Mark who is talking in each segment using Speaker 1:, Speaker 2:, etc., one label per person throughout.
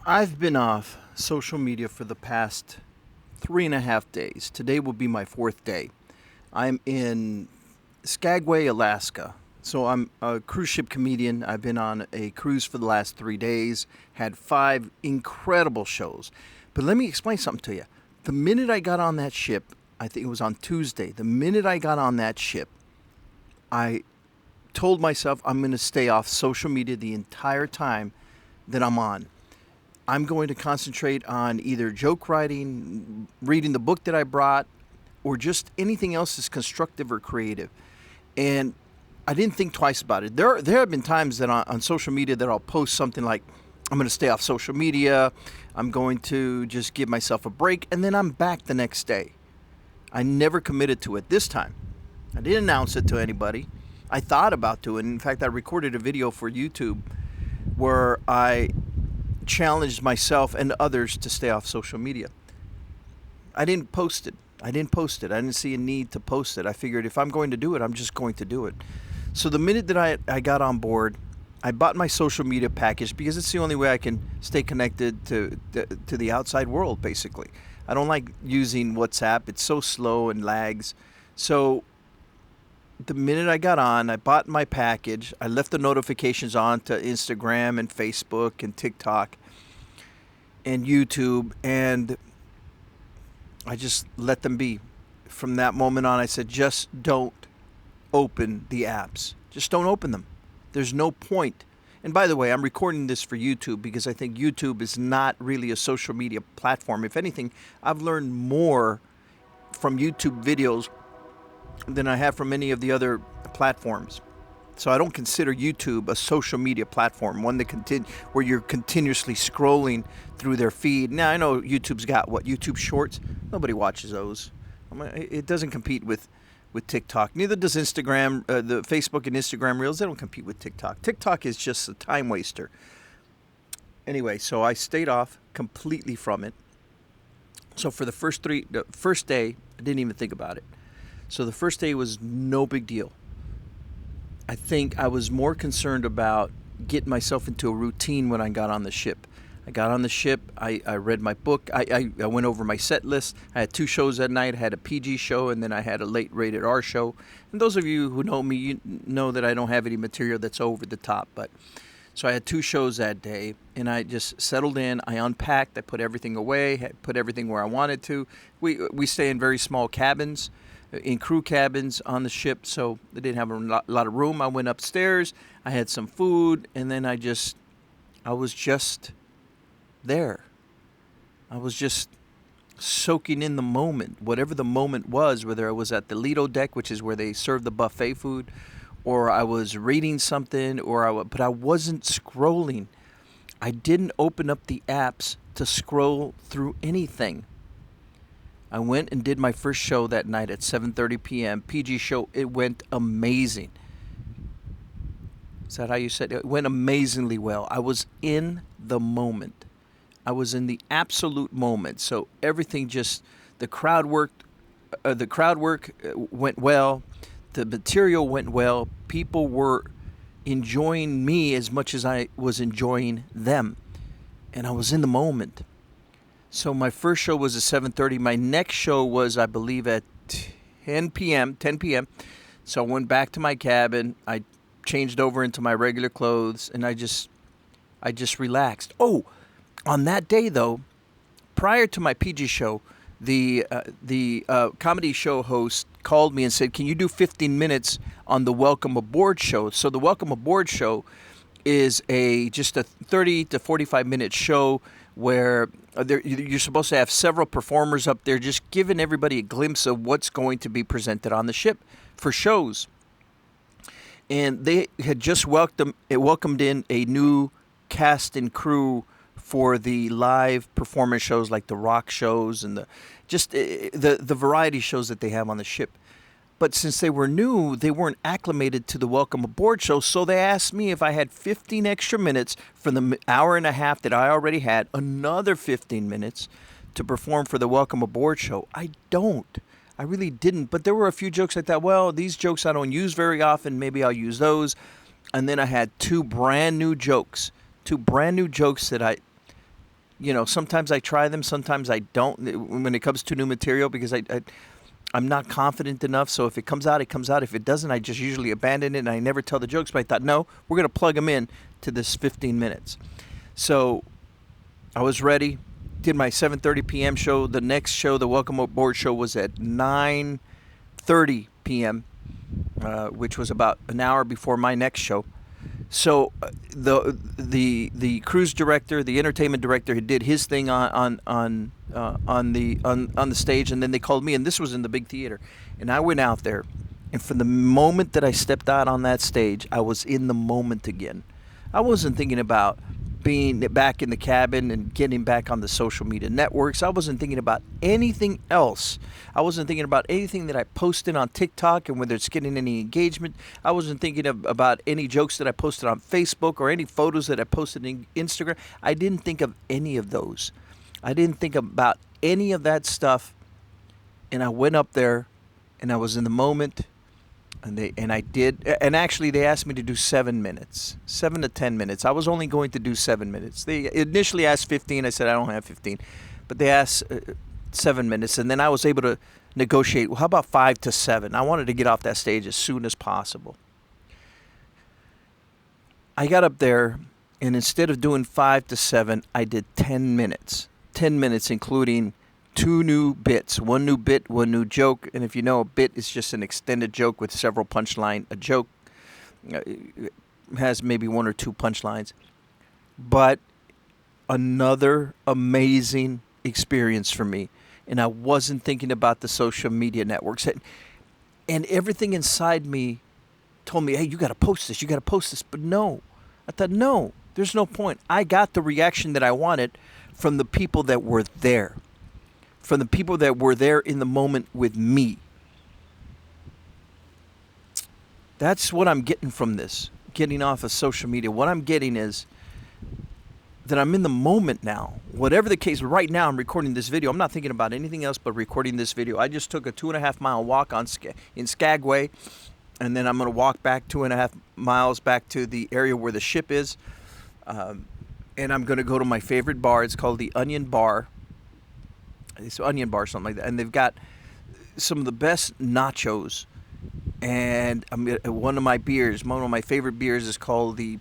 Speaker 1: I've been off social media for the past 3.5 days. Today will be my fourth day. I'm in Skagway, Alaska. So I'm a cruise ship comedian. I've been on a cruise for the last 3 days, had five incredible shows. But let me explain something to you. The minute I got on that ship, I think it was on Tuesday, the minute I got on that ship, I told myself I'm going to stay off social media the entire time that I'm on. I'm going to concentrate on either joke writing, reading the book that I brought, or just anything else that's constructive or creative. And I didn't think twice about it. There have been times that on social media that I'll post something like, I'm going to stay off social media, I'm going to just give myself a break, and then I'm back the next day. I never committed to it this time. I didn't announce it to anybody. I thought about doing it. In fact, I recorded a video for YouTube where I challenged myself and others to stay off social media. I didn't post it. I didn't see a need to post it. I figured if I'm going to do it, I'm just going to do it. So the minute that I got on board, I bought my social media package because it's the only way I can stay connected to the outside world, basically. I don't like using WhatsApp. It's so slow and lags. So the minute I got on, I bought my package. I left the notifications on to Instagram and Facebook and TikTok and YouTube, and I just let them be. From that moment on, I said, just don't open the apps. Just don't open them. There's no point. And by the way, I'm recording this for YouTube because I think YouTube is not really a social media platform. If anything, I've learned more from YouTube videos than I have from any of the other platforms. So I don't consider YouTube a social media platform, one that where you're continuously scrolling through their feed. Now I know YouTube's got YouTube Shorts. Nobody watches those. It doesn't compete with TikTok. Neither does Instagram. The Facebook and Instagram Reels, they don't compete with TikTok. TikTok is just a time waster. Anyway, so I stayed off completely from it. So for the first day, I didn't even think about it. So the first day was no big deal. I think I was more concerned about getting myself into a routine when I got on the ship. I got on the ship, I read my book, I went over my set list. I had two shows that night. I had a PG show and then I had a late rated R show. And those of you who know me, you know that I don't have any material that's over the top. So I had two shows that day and I just settled in. I unpacked, I put everything away, put everything where I wanted to. We stay in very small cabins, in crew cabins on the ship, so they didn't have a lot of room. I went upstairs, I had some food, and then I was just there. I was just soaking in the moment, whatever the moment was, whether I was at the Lido deck, which is where they serve the buffet food, or I was reading something, but I wasn't scrolling. I didn't open up the apps to scroll through anything. I went and did my first show that night at 7:30 p.m. PG show. It went amazing. Is that how you said it? It went amazingly well. I was in the moment. I was in the absolute moment. So everything the crowd work went well. The material went well. People were enjoying me as much as I was enjoying them. And I was in the moment. So my first show was at 7:30. My next show was, I believe, at 10 p.m. So I went back to my cabin. I changed over into my regular clothes, and I just relaxed. Oh, on that day though, prior to my PG show, the comedy show host called me and said, "Can you do 15 minutes on the Welcome Aboard show?" So the Welcome Aboard show is just a 30 to 45 minute show where you're supposed to have several performers up there just giving everybody a glimpse of what's going to be presented on the ship for shows. And they had just welcomed in a new cast and crew for the live performance shows like the rock shows and the variety shows that they have on the ship. But since they were new, they weren't acclimated to the Welcome Aboard show, so they asked me if I had 15 extra minutes from the hour and a half that I already had, another 15 minutes to perform for the Welcome Aboard show. I don't. I really didn't. But there were a few jokes I thought, well, these jokes I don't use very often. Maybe I'll use those. And then I had two brand new jokes that Sometimes I try them, sometimes I don't when it comes to new material because I'm not confident enough. So if it comes out, it comes out. If it doesn't, I just usually abandon it and I never tell the jokes. But I thought, no, we're going to plug them in to this 15 minutes. So I was ready, did my 7:30 p.m. show. The next show, the Welcome Aboard show, was at 9:30 p.m., which was about an hour before my next show. So the cruise director, the entertainment director, he did his thing on the stage, and then they called me, and this was in the big theater, and I went out there, and from the moment that I stepped out on that stage, I was in the moment again. I wasn't thinking about being back in the cabin and getting back on the social media networks. I wasn't thinking about anything else. I wasn't thinking about anything that I posted on TikTok and whether it's getting any engagement. I wasn't thinking about any jokes that I posted on Facebook or any photos that I posted on Instagram. I didn't think of any of those. I didn't think about any of that stuff. And I went up there and I was in the moment. And I did, and actually they asked me to do 7 minutes, 7 to 10 minutes. I was only going to do 7 minutes. They initially asked 15. I said I don't have 15, but they asked 7 minutes, and then I was able to negotiate. Well, how about 5 to 7? I wanted to get off that stage as soon as possible. I got up there, and instead of doing 5 to 7, I did 10 minutes. 10 minutes, including 2 new bits, 1 new bit, 1 new joke. And if you know, a bit is just an extended joke with several punchlines. A joke has maybe 1 or 2 punchlines. But another amazing experience for me. And I wasn't thinking about the social media networks. And everything inside me told me, hey, you got to post this. You got to post this. But no. I thought, no, there's no point. I got the reaction that I wanted from the people that were there. From the people that were there in the moment with me. That's what I'm getting from this, getting off of social media. What I'm getting is that I'm in the moment now. Whatever the case, right now I'm recording this video. I'm not thinking about anything else but recording this video. I just took a 2.5 mile walk in Skagway, and then I'm going to walk back 2.5 miles back to the area where the ship is. And I'm going to go to my favorite bar. It's called the Onion Bar. It's Onion Bar, something like that, and they've got some of the best nachos. And one of my favorite beers is called the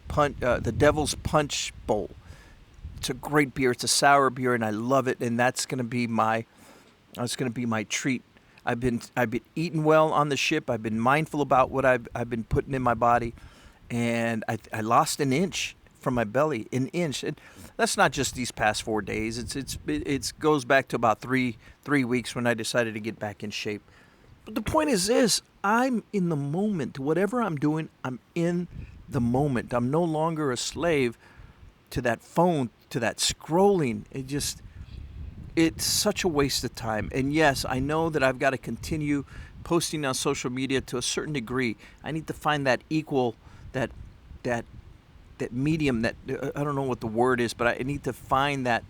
Speaker 1: Devil's Punch Bowl. It's a great beer. It's a sour beer, and I love it. And that's going to be my treat. I've been eating well on the ship. I've been mindful about what I've been putting in my body, and I lost an inch from my belly, an inch. And that's not just these past 4 days. It goes back to about three weeks when I decided to get back in shape. But the point is this: I'm in the moment. Whatever I'm doing, I'm in the moment. I'm no longer a slave to that phone, to that scrolling. It's such a waste of time. And yes, I know that I've got to continue posting on social media to a certain degree. I need to find that equal, that medium, that I don't know what the word is, but I need to find that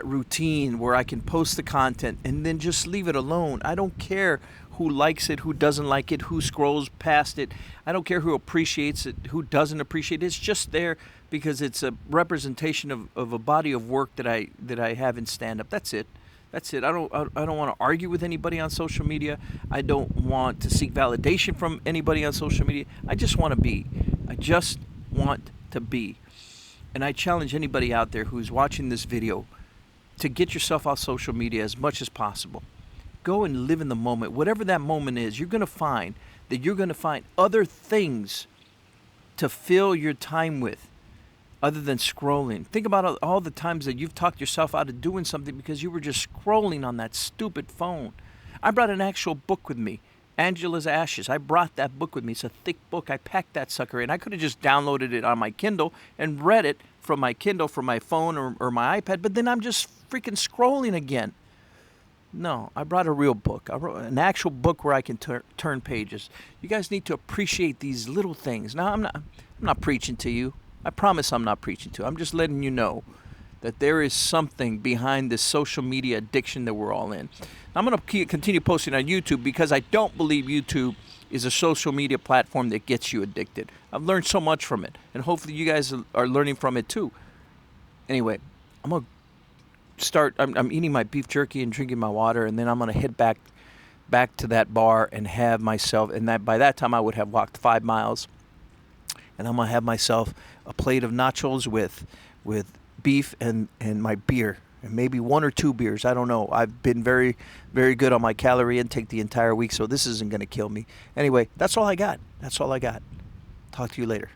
Speaker 1: routine where I can post the content and then just leave it alone. I don't care who likes it, who doesn't like it, who scrolls past it. I don't care who appreciates it, who doesn't appreciate it. It's just there because it's a representation of a body of work that I have in stand-up. That's it. That's it. I don't want to argue with anybody on social media. I don't want to seek validation from anybody on social media. I just want to be. I just want to be. And I challenge anybody out there who's watching this video to get yourself off social media as much as possible. Go and live in the moment. Whatever that moment is, you're going to find other things to fill your time with other than scrolling. Think about all the times that you've talked yourself out of doing something because you were just scrolling on that stupid phone. I brought an actual book with me, Angela's Ashes. I brought that book with me. It's a thick book. I packed that sucker in. I could have just downloaded it on my Kindle and read it from my Kindle, from my phone or my iPad, but then I'm just freaking scrolling again. No, I brought a real book. I wrote an actual book where I can turn pages. You guys need to appreciate these little things. Now, I'm not preaching to you. I promise I'm not preaching to you. I'm just letting you know that there is something behind this social media addiction that we're all in. I'm going to continue posting on YouTube because I don't believe YouTube is a social media platform that gets you addicted. I've learned so much from it, and hopefully you guys are learning from it too. Anyway, I'm gonna start. I'm eating my beef jerky and drinking my water, and then I'm gonna head back to that bar and have myself. And that by that time I would have walked 5 miles, and I'm gonna have myself a plate of nachos with beef and my beer. And maybe one or two beers. I don't know. I've been very, very good on my calorie intake the entire week, so this isn't going to kill me. Anyway, that's all I got. That's all I got. Talk to you later.